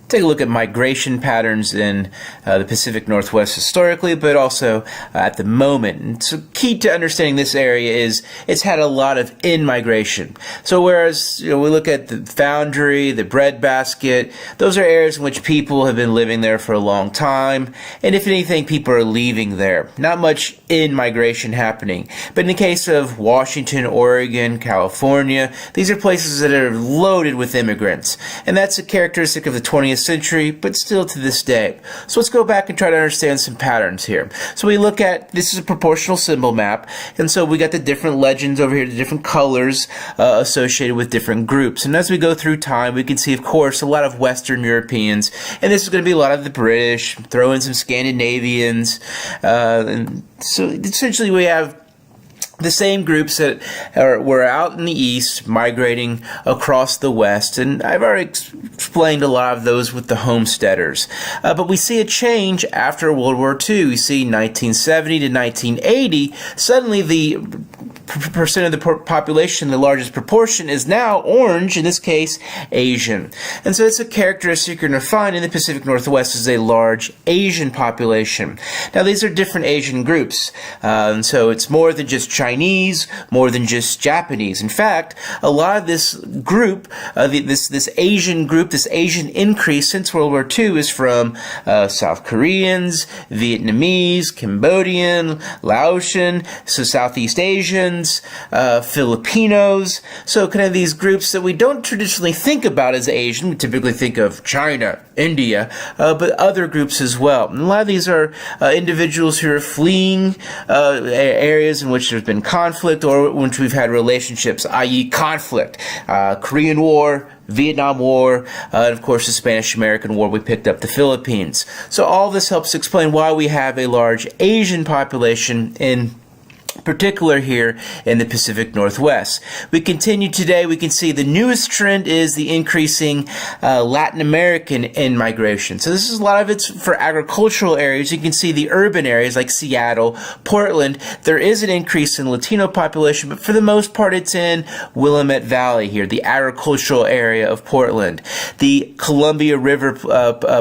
take a look at migration patterns in the Pacific Northwest historically, but also at the moment. And so key to understanding this area is it's had a lot of in-migration. So whereas we look at the foundry, the breadbasket, those are areas in which people have been living there for a long time, and if anything, people are leaving there. Not much in-migration happening. But in the case of Washington, Oregon, California, these are places that are loaded with immigrants, and that's a characteristic of the 20th century, but still to this day. So let's go back and try to understand some patterns here. So we look at, this is a proportional symbol map, and so we got the different legends over here, the different colors associated with different groups. And as we go through time, we can see, of course, a lot of Western Europeans, and this is going to be a lot of the British, throw in some Scandinavians, and so essentially we have the same groups that were out in the east migrating across the west, and I've already explained a lot of those with the homesteaders. But we see a change after World War II. We see 1970 to 1980, suddenly the percent of the population, the largest proportion, is now orange, in this case Asian. And so it's a characteristic you're going to find in the Pacific Northwest is a large Asian population. Now these are different Asian groups, and so it's more than just Chinese, more than just Japanese. In fact, a lot of this group, this Asian group, this Asian increase since World War II is from South Koreans, Vietnamese, Cambodian, Laotian, so Southeast Asians, Filipinos, so kind of these groups that we don't traditionally think about as Asian. We typically think of China, India, but other groups as well. And a lot of these are individuals who are fleeing areas in which there's been conflict or in which we've had relationships, i.e. conflict. Korean War, Vietnam War, and of course the Spanish-American War, we picked up the Philippines. So all this helps explain why we have a large Asian population in particular here in the Pacific Northwest. We continue today, we can see the newest trend is the increasing Latin American in-migration. So this is a lot of it's for agricultural areas. You can see the urban areas like Seattle, Portland. There is an increase in Latino population, but for the most part it's in Willamette Valley here, the agricultural area of Portland. The Columbia River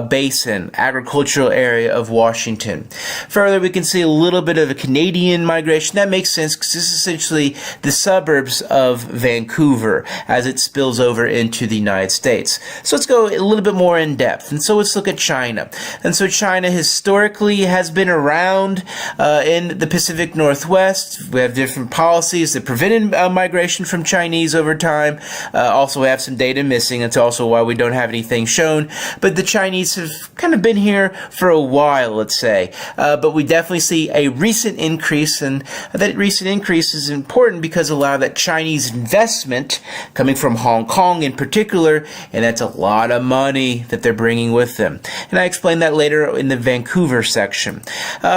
Basin, agricultural area of Washington. Further, we can see a little bit of a Canadian migration. That makes sense because this is essentially the suburbs of Vancouver as it spills over into the United States. So let's go a little bit more in depth. And so let's look at China. And so China historically has been around in the Pacific Northwest. We have different policies that prevented migration from Chinese over time. Also, we have some data missing. That's also why we don't have anything shown. But the Chinese have kind of been here for a while, let's say. But we definitely see a recent increase, and that recent increase is important because a lot of that Chinese investment coming from Hong Kong in particular, and that's a lot of money that they're bringing with them. And I explain that later in the Vancouver section.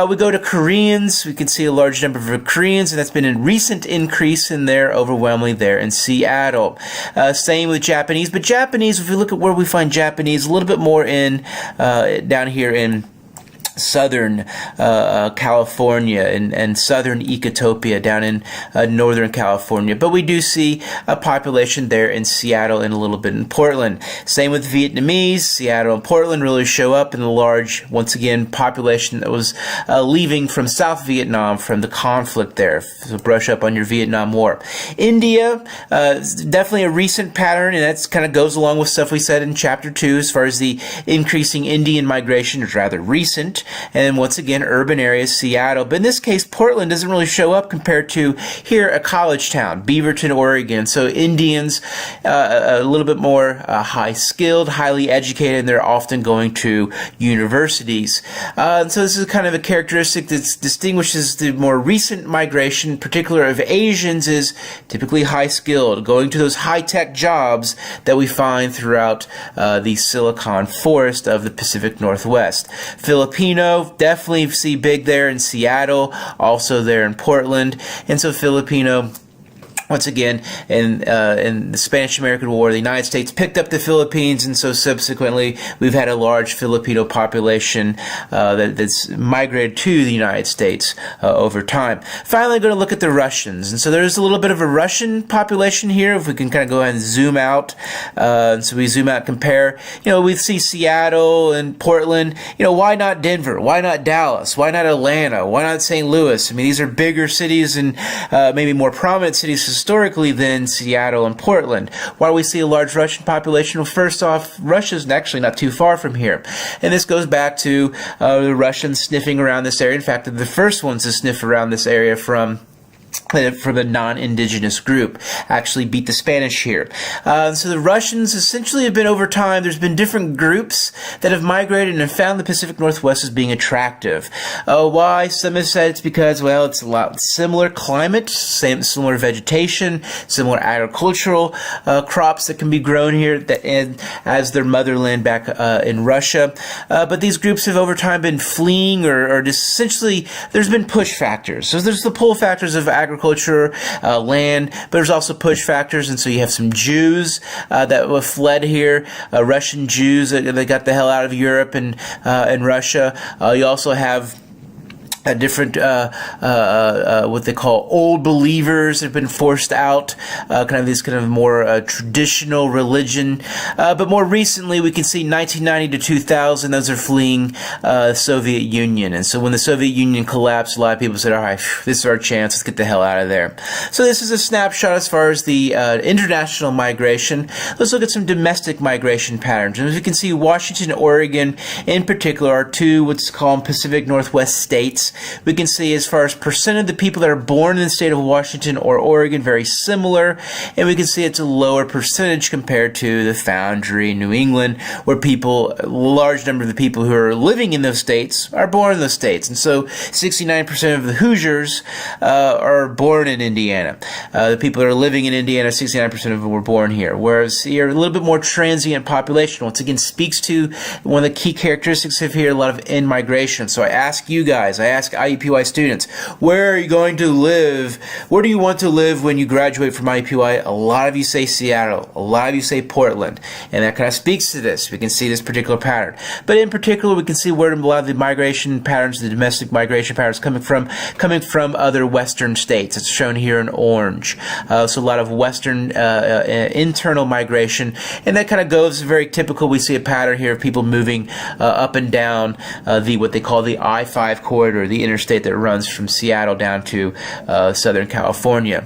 We go to Koreans. We can see a large number of Koreans, and that's been a recent increase in there, overwhelmingly there in Seattle. Same with Japanese, but Japanese, if we look at where we find Japanese, a little bit more in down here in southern California and southern Ecotopia down in northern California. But we do see a population there in Seattle and a little bit in Portland. Same with Vietnamese. Seattle and Portland really show up in the large, once again, population that was leaving from South Vietnam from the conflict there. So brush up on your Vietnam War. India, definitely a recent pattern, and that kind of goes along with stuff we said in Chapter 2 as far as the increasing Indian migration is rather recent. And once again, urban areas, Seattle. But in this case, Portland doesn't really show up compared to here, a college town, Beaverton, Oregon. So Indians, a little bit more high-skilled, highly educated, and they're often going to universities. And so this is kind of a characteristic that distinguishes the more recent migration, in particular of Asians, is typically high-skilled, going to those high-tech jobs that we find throughout the Silicon Forest of the Pacific Northwest. Filipino, definitely see big there in Seattle, also there in Portland. And so Filipino Once again, in the Spanish-American War, the United States picked up the Philippines, and so subsequently we've had a large Filipino population that's migrated to the United States over time. Finally, I'm going to look at the Russians, and so there's a little bit of a Russian population here. If we can kind of go ahead and zoom out, so we zoom out, compare. We see Seattle and Portland. Why not Denver? Why not Dallas? Why not Atlanta? Why not St. Louis? I mean, these are bigger cities and maybe more prominent cities historically than Seattle and Portland. Why do we see a large Russian population? Well, first off, Russia's actually not too far from here. And this goes back to the Russians sniffing around this area. In fact, they're the first ones to sniff around this area from a non-indigenous group, actually beat the Spanish here. So the Russians essentially have been, over time, there's been different groups that have migrated and have found the Pacific Northwest as being attractive. Why? Some have said it's because, well, it's a lot similar climate, similar vegetation, similar agricultural crops that can be grown here as their motherland back in Russia. But these groups have over time been fleeing or just essentially, there's been push factors. So there's the pull factors of agriculture, land, but there's also push factors, and so you have some Jews that were fled here, Russian Jews that got the hell out of Europe and Russia. You also have different what they call old believers have been forced out, kind of this kind of more traditional religion. But more recently, we can see 1990 to 2000, those are fleeing the Soviet Union. And so when the Soviet Union collapsed, a lot of people said, all right, this is our chance, let's get the hell out of there. So this is a snapshot as far as the international migration. Let's look at some domestic migration patterns. And as you can see, Washington, Oregon in particular are two what's called Pacific Northwest states. We can see as far as percent of the people that are born in the state of Washington or Oregon, very similar, and we can see it's a lower percentage compared to the Foundry in New England, where a large number of the people who are living in those states are born in those states. And so 69% of the Hoosiers are born in Indiana. The people that are living in Indiana, 69% of them were born here, whereas here a little bit more transient population. Once again, speaks to one of the key characteristics of here, a lot of in-migration. So I ask you guys, I ask IUPUI students, where are you going to live? Where do you want to live when you graduate from IUPUI? A lot of you say Seattle. A lot of you say Portland. And that kind of speaks to this. We can see this particular pattern. But in particular, we can see where a lot of the migration patterns, the domestic migration patterns coming from other western states. It's shown here in orange. So a lot of western internal migration. And that kind of goes very typical. We see a pattern here of people moving up and down what they call the I-5 corridor, the interstate that runs from Seattle down to Southern California.